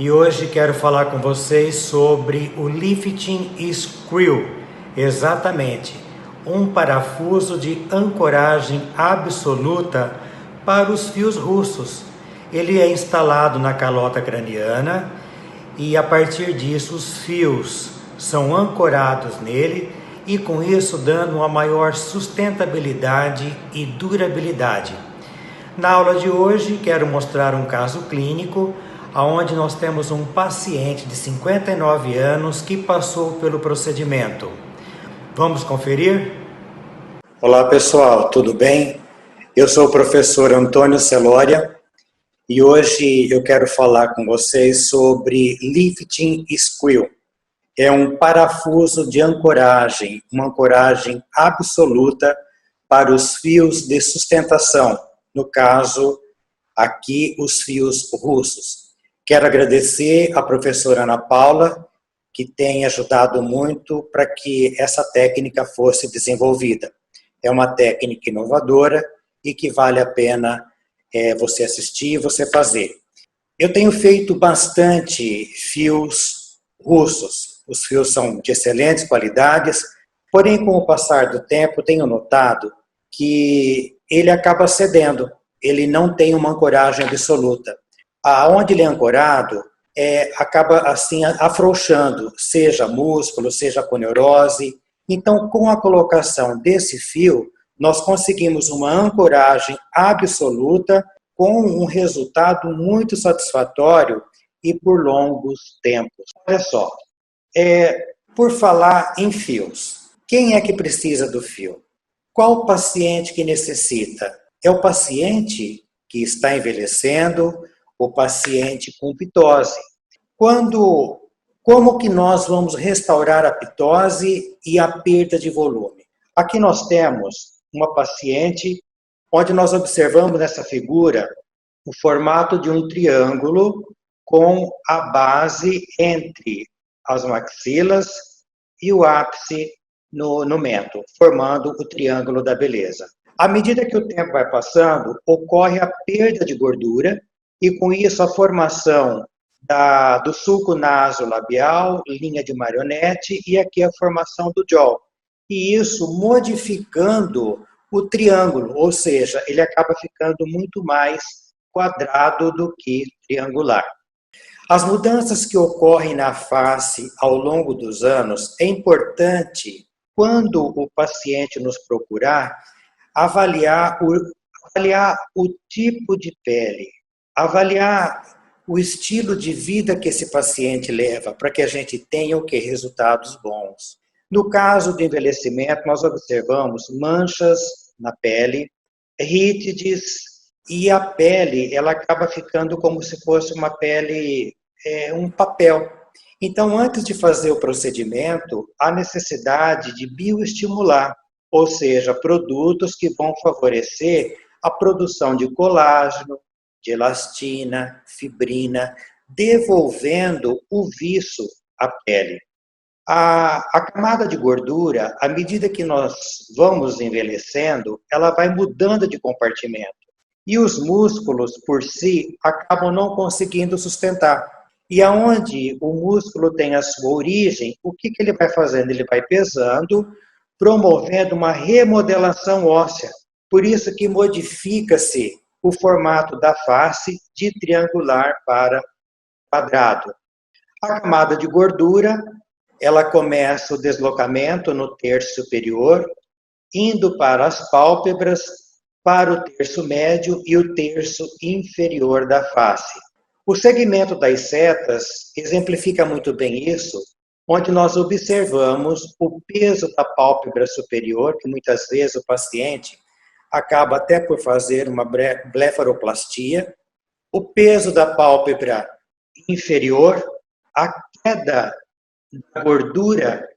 e hoje quero falar com vocês sobre o lifting screw. Exatamente, um parafuso de ancoragem absoluta para os fios russos. Ele é instalado na calota craniana e a partir disso os fios são ancorados nele e com isso dando uma maior sustentabilidade e durabilidade. Na aula de hoje quero mostrar um caso clínico onde nós temos um paciente de 59 anos que passou pelo procedimento. Vamos conferir? Olá pessoal, tudo bem? Eu sou o professor Antônio Celória e hoje eu quero falar com vocês sobre lifting screw. É um parafuso de ancoragem, uma ancoragem absoluta para os fios de sustentação, no caso aqui os fios russos. Quero agradecer à professora Ana Paula, que tem ajudado muito para que essa técnica fosse desenvolvida. É uma técnica inovadora e que vale a pena você assistir e você fazer. Eu tenho feito bastante fios russos. Os fios são de excelentes qualidades, porém, com o passar do tempo, tenho notado que ele acaba cedendo. Ele não tem uma ancoragem absoluta. Aonde ele é ancorado, acaba assim afrouxando, seja músculo, seja coneurose. Então, com a colocação desse fio, nós conseguimos uma ancoragem absoluta com um resultado muito satisfatório e por longos tempos. Olha só, por falar em fios, quem é que precisa do fio? Qual paciente que necessita? É o paciente que está envelhecendo, o paciente com pitose. Como que nós vamos restaurar a pitose e a perda de volume? Aqui nós temos uma paciente onde nós observamos nessa figura o formato de um triângulo com a base entre as maxilas e o ápice no mento, formando o triângulo da beleza. À medida que o tempo vai passando, ocorre a perda de gordura e com isso a formação do sulco nasolabial, linha de marionete e aqui a formação do jaw. E isso modificando o triângulo, ou seja, ele acaba ficando muito mais quadrado do que triangular. As mudanças que ocorrem na face ao longo dos anos, é importante, quando o paciente nos procurar, avaliar o tipo de pele, avaliar o estilo de vida que esse paciente leva, para que a gente tenha o que? Resultados bons. No caso do envelhecimento, nós observamos manchas na pele, rítides, e a pele, ela acaba ficando como se fosse uma pele, um papel. Então, antes de fazer o procedimento, há necessidade de bioestimular, ou seja, produtos que vão favorecer a produção de colágeno, de elastina, fibrina, devolvendo o viço à pele. A camada de gordura, à medida que nós vamos envelhecendo, ela vai mudando de compartimento. E os músculos, por si, acabam não conseguindo sustentar. E aonde o músculo tem a sua origem, o que ele vai fazendo? Ele vai pesando, promovendo uma remodelação óssea. Por isso que modifica-se o formato da face de triangular para quadrado. A camada de gordura, ela começa o deslocamento no terço superior, indo para as pálpebras, para o terço médio e o terço inferior da face. O segmento das setas exemplifica muito bem isso, onde nós observamos o peso da pálpebra superior, que muitas vezes o paciente acaba até por fazer uma blefaroplastia, o peso da pálpebra inferior, a queda da gordura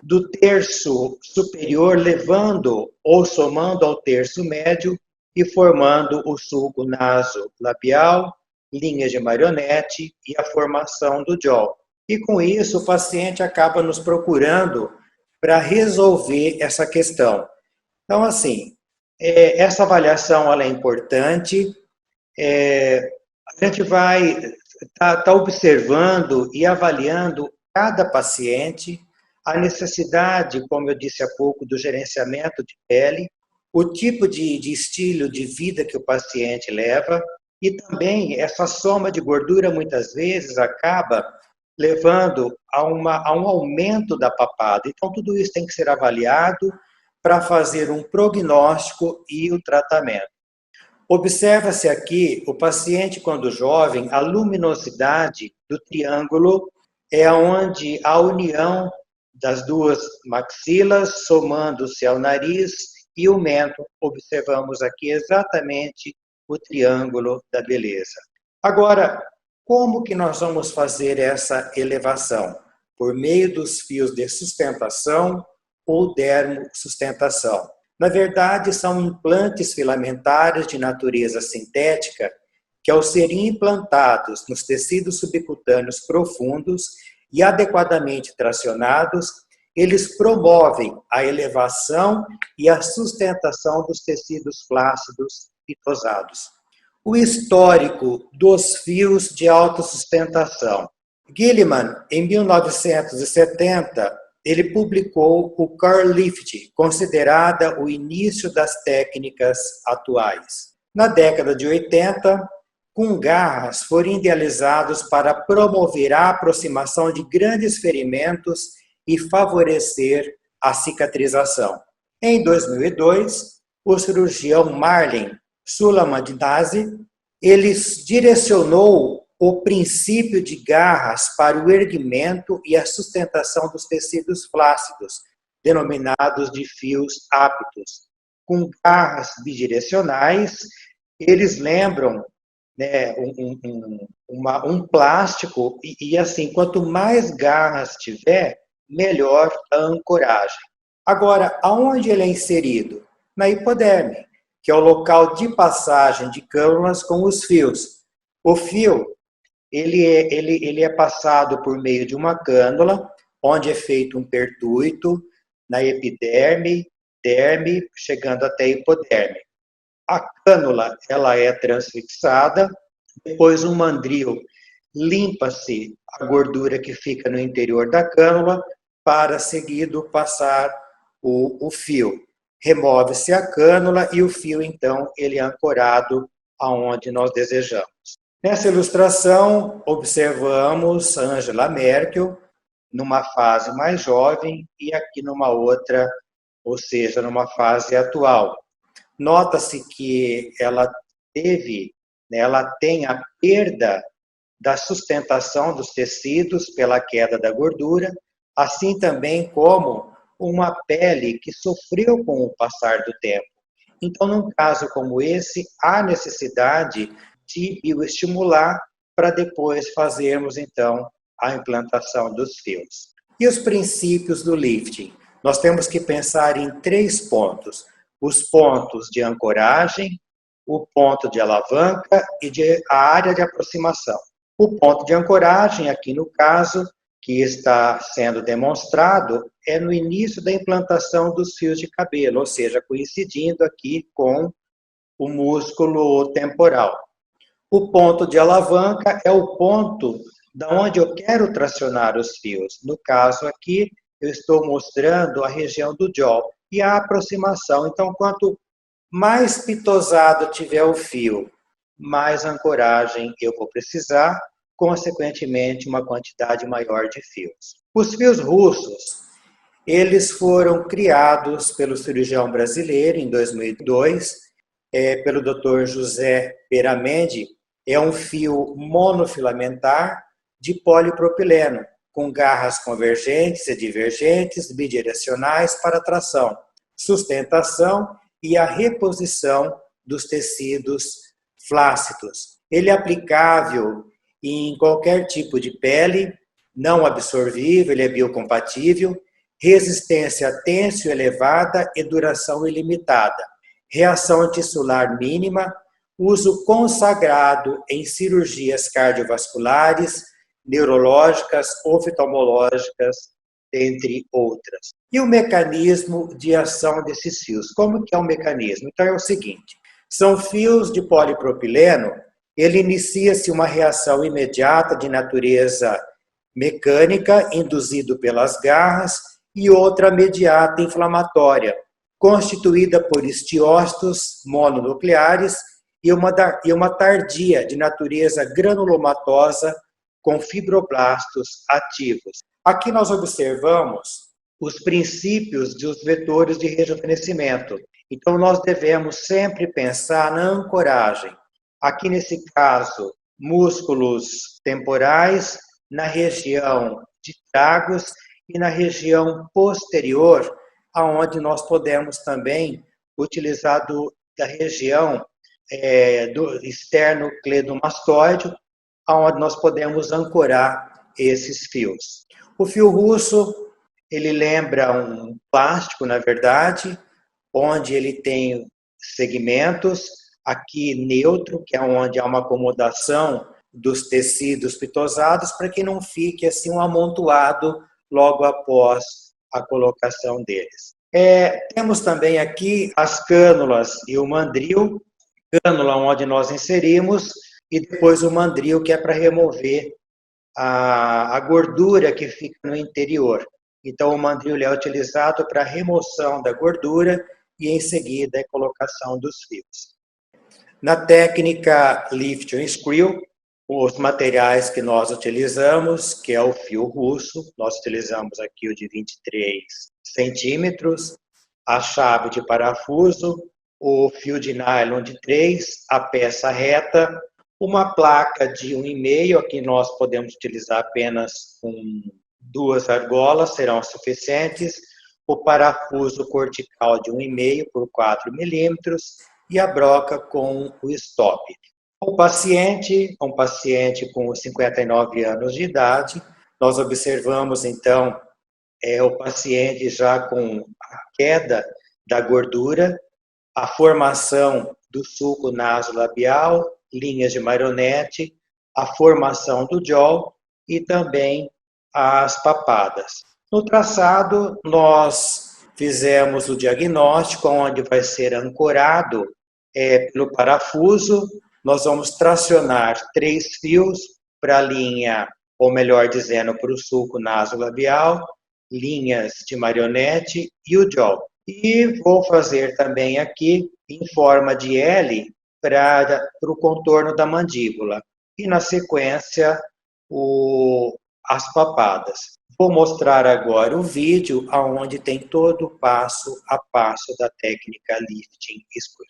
do terço superior, levando ou somando ao terço médio e formando o sulco nasolabial, linhas de marionete e a formação do jaw. E com isso o paciente acaba nos procurando para resolver essa questão. Então, assim, essa avaliação ela é importante. A gente vai está observando e avaliando cada paciente, a necessidade, como eu disse há pouco, do gerenciamento de pele, o tipo de estilo de vida que o paciente leva, e também essa soma de gordura muitas vezes acaba levando a um aumento da papada. Então, tudo isso tem que ser avaliado para fazer um prognóstico e o tratamento. Observa-se aqui o paciente, quando jovem, a luminosidade do triângulo é onde a união das duas maxilas, somando-se ao nariz e o mento. Observamos aqui exatamente o triângulo da beleza. Agora, como que nós vamos fazer essa elevação? Por meio dos fios de sustentação ou dermosustentação. Na verdade, são implantes filamentares de natureza sintética que, ao serem implantados nos tecidos subcutâneos profundos e adequadamente tracionados, eles promovem a elevação e a sustentação dos tecidos flácidos e tosados. O histórico dos fios de autossustentação. Gilliman, em 1970, ele publicou o curl lift, considerada o início das técnicas atuais. Na década de 80, com garras foram idealizados para promover a aproximação de grandes ferimentos e favorecer a cicatrização. Em 2002, o cirurgião Marlin Sulamandazi, ele direcionou o princípio de garras para o erguimento e a sustentação dos tecidos flácidos, denominados de fios aptos. Com garras bidirecionais, eles lembram, né, um plástico, e assim, quanto mais garras tiver, melhor a ancoragem. Agora, aonde ele é inserido? Na hipoderme, que é o local de passagem de cânulas com os fios. O fio, ele é passado por meio de uma cânula, onde é feito um pertuito na epiderme, derme, chegando até a hipoderme. A cânula, ela é transfixada, depois um mandril limpa-se a gordura que fica no interior da cânula, para seguido passar o fio. Remove-se a cânula e o fio, então, ele é ancorado aonde nós desejamos. Nessa ilustração, observamos Angela Merkel numa fase mais jovem e aqui numa outra, ou seja, numa fase atual. Nota-se que ela tem a perda da sustentação dos tecidos pela queda da gordura, assim também como uma pele que sofreu com o passar do tempo. Então, num caso como esse, há necessidade de bioestimular para depois fazermos, então, a implantação dos fios. E os princípios do lifting? Nós temos que pensar em 3 pontos. Os pontos de ancoragem, o ponto de alavanca e a área de aproximação. O ponto de ancoragem, aqui no caso, que está sendo demonstrado, é no início da implantação dos fios de cabelo, ou seja, coincidindo aqui com o músculo temporal. O ponto de alavanca é o ponto da onde eu quero tracionar os fios. No caso aqui, eu estou mostrando a região do jaw e a aproximação. Então, quanto mais pitosado tiver o fio, mais ancoragem eu vou precisar, consequentemente, uma quantidade maior de fios. Os fios russos, eles foram criados pelo cirurgião brasileiro em 2002, pelo Dr. José Peramendi. É um fio monofilamentar de polipropileno, com garras convergentes e divergentes, bidirecionais para tração, sustentação e a reposição dos tecidos flácidos. Ele é aplicável em qualquer tipo de pele, não absorvível, ele é biocompatível, resistência a tensio elevada e duração ilimitada, reação tissular mínima, uso consagrado em cirurgias cardiovasculares, neurológicas, oftalmológicas, entre outras. E o mecanismo de ação desses fios? Como que é o mecanismo? Então é o seguinte, são fios de polipropileno ele inicia-se uma reação imediata de natureza mecânica, induzido pelas garras, e outra imediata inflamatória, constituída por estiócitos mononucleares e uma tardia de natureza granulomatosa com fibroblastos ativos. Aqui nós observamos os princípios dos vetores de rejuvenescimento. Então, nós devemos sempre pensar na ancoragem. Aqui, nesse caso, músculos temporais, na região de tragos e na região posterior, aonde nós podemos também utilizar da região do esternocleidomastoide, aonde nós podemos ancorar esses fios. O fio russo, ele lembra um plástico, na verdade, onde ele tem segmentos, aqui neutro, que é onde há uma acomodação dos tecidos pitosados, para que não fique assim um amontoado logo após a colocação deles. Temos também aqui as cânulas e o mandril, cânula onde nós inserimos, e depois o mandril, que é para remover a gordura que fica no interior. Então, o mandril é utilizado para remoção da gordura e, em seguida, a colocação dos fios. Na técnica Lift and Screw, os materiais que nós utilizamos, que é o fio russo, nós utilizamos aqui o de 23 centímetros, a chave de parafuso, o fio de nylon de 3, a peça reta, uma placa de 1,5, aqui nós podemos utilizar apenas com 2 argolas, serão suficientes, o parafuso cortical de 1,5 por 4 milímetros e a broca com o stop. Um paciente com 59 anos de idade, nós observamos então o paciente já com a queda da gordura, a formação do sulco nasolabial, linhas de marionete, a formação do jaw e também as papadas. No traçado, nós fizemos o diagnóstico, onde vai ser ancorado pelo parafuso. Nós vamos tracionar 3 fios para a linha, ou melhor dizendo, para o sulco nasolabial, linhas de marionete e o jaw. E vou fazer também aqui, em forma de L, para o contorno da mandíbula. E na sequência, as papadas. Vou mostrar agora o vídeo onde tem todo o passo a passo da técnica Lifting Screw.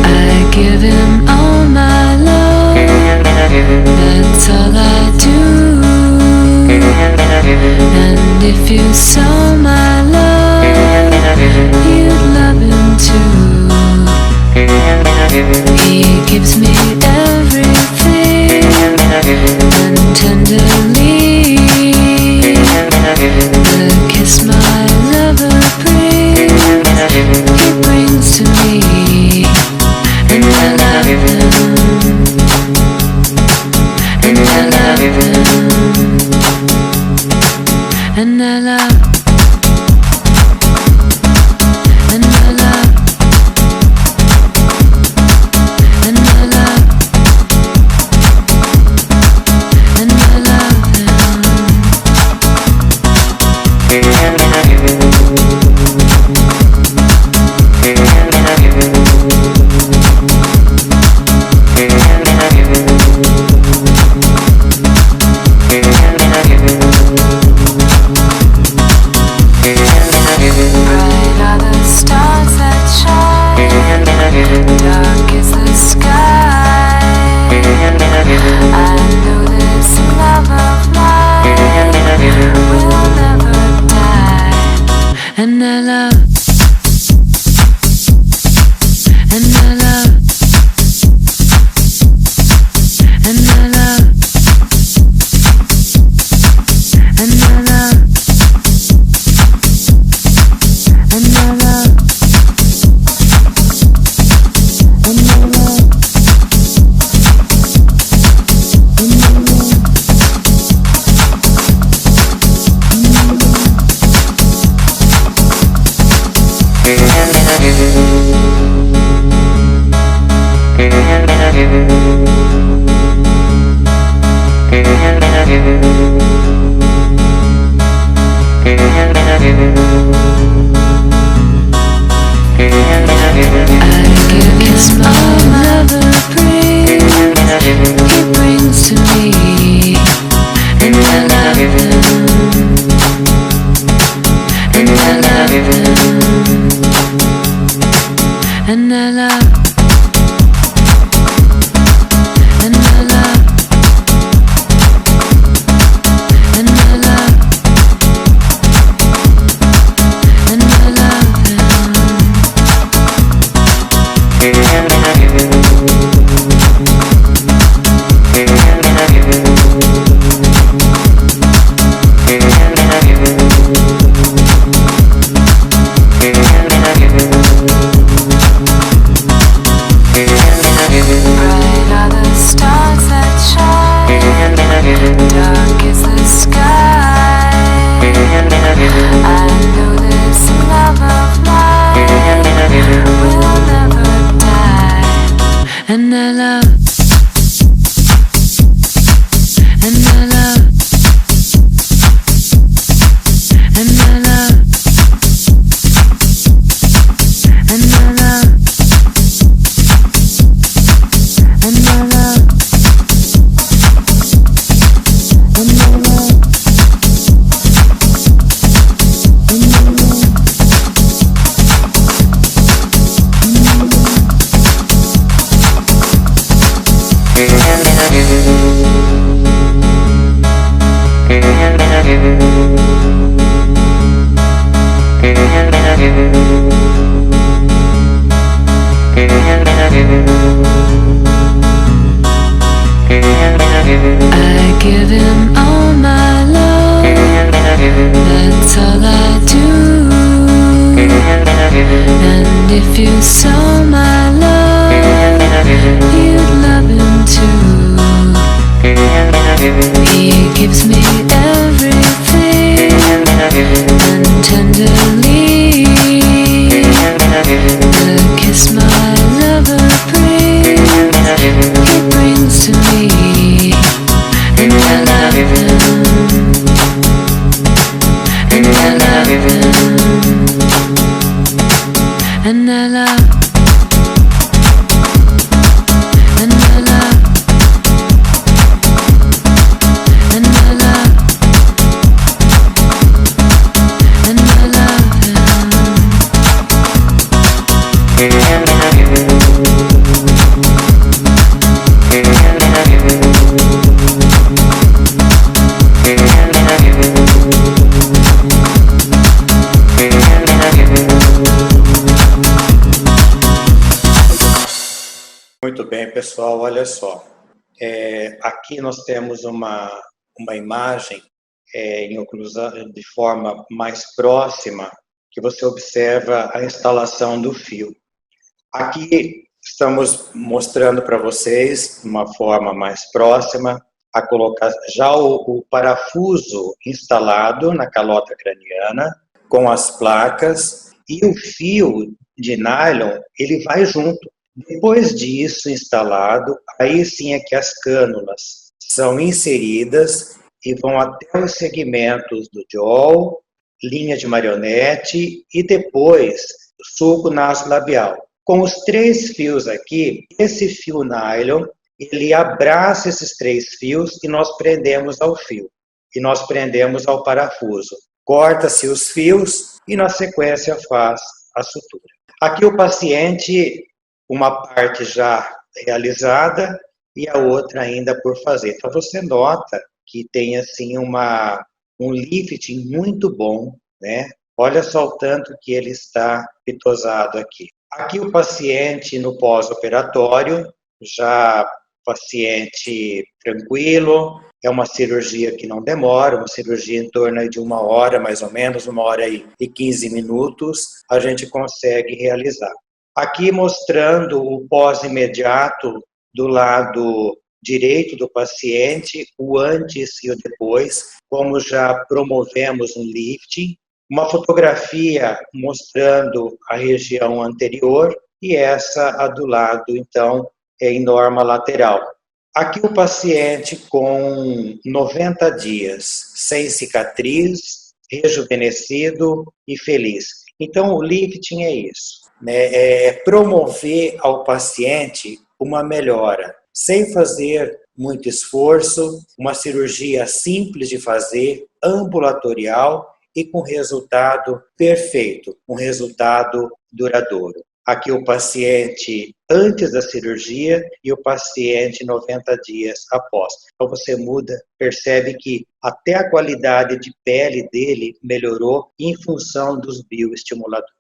I give him all my love, that's all I do. And if you saw my love, you'd love him too. He gives me everything, and tenderly the kiss my lover brings, he brings to me, and I love him, and I love him, and I love I give him all my love, that's all I do. And if you saw my love, you'd love him too. He gives me everything, and tenderly the kiss my lover brings, he brings to me. And I love him, and I love him, and I love, and I love, and I love, and I love Muito bem, pessoal, olha só. Aqui nós temos uma imagem em oclusão, de forma mais próxima, que você observa a instalação do fio. Aqui estamos mostrando para vocês, de uma forma mais próxima, a colocar já o parafuso instalado na calota craniana, com as placas, e o fio de nylon, ele vai junto. Depois disso instalado, aí sim é que as cânulas são inseridas e vão até os segmentos do jaw, linha de marionete e depois sulco naso-labial. Com os 3 fios aqui, esse fio nylon, ele abraça esses 3 fios e nós prendemos ao fio. E nós prendemos ao parafuso. Corta-se os fios e na sequência faz a sutura. Aqui o paciente, uma parte já realizada e a outra ainda por fazer. Então você nota que tem assim um lifting muito bom, né? Olha só o tanto que ele está pitosado aqui. Aqui o paciente no pós-operatório, já paciente tranquilo, é uma cirurgia que não demora, uma cirurgia em torno de 1 hora, mais ou menos, 1 hora e 15 minutos, a gente consegue realizar. Aqui mostrando o pós-imediato do lado direito do paciente, o antes e o depois, como já promovemos um lifting, uma fotografia mostrando a região anterior e essa a do lado, então, em norma lateral. Aqui o paciente com 90 dias, sem cicatriz, rejuvenescido e feliz. Então, o lifting é isso, né? É promover ao paciente uma melhora, sem fazer muito esforço, uma cirurgia simples de fazer, ambulatorial e com resultado perfeito, um resultado duradouro. Aqui o paciente antes da cirurgia e o paciente 90 dias após. Então você muda, percebe que até a qualidade de pele dele melhorou em função dos bioestimuladores.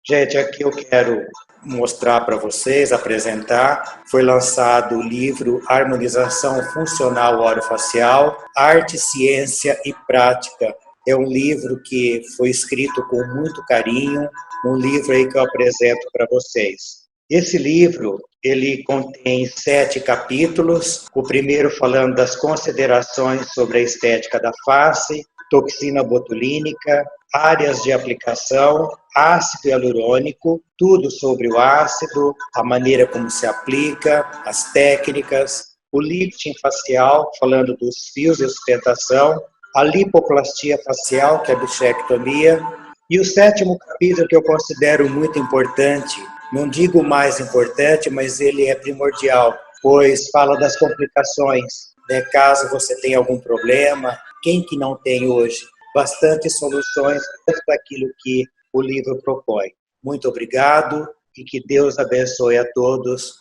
Gente, aqui eu quero mostrar para vocês, apresentar. Foi lançado o livro Harmonização Funcional Orofacial, Arte, Ciência e Prática. É um livro que foi escrito com muito carinho, um livro aí que eu apresento para vocês. Esse livro, ele contém 7 capítulos, o primeiro falando das considerações sobre a estética da face, toxina botulínica, áreas de aplicação, ácido hialurônico, tudo sobre o ácido, a maneira como se aplica, as técnicas, o lifting facial, falando dos fios de sustentação, a lipoplastia facial, que é a bichectomia, e o 7º capítulo que eu considero muito importante, não digo mais importante, mas ele é primordial, pois fala das complicações, né? Caso você tenha algum problema, quem que não tem hoje? Bastante soluções para aquilo que o livro propõe. Muito obrigado e que Deus abençoe a todos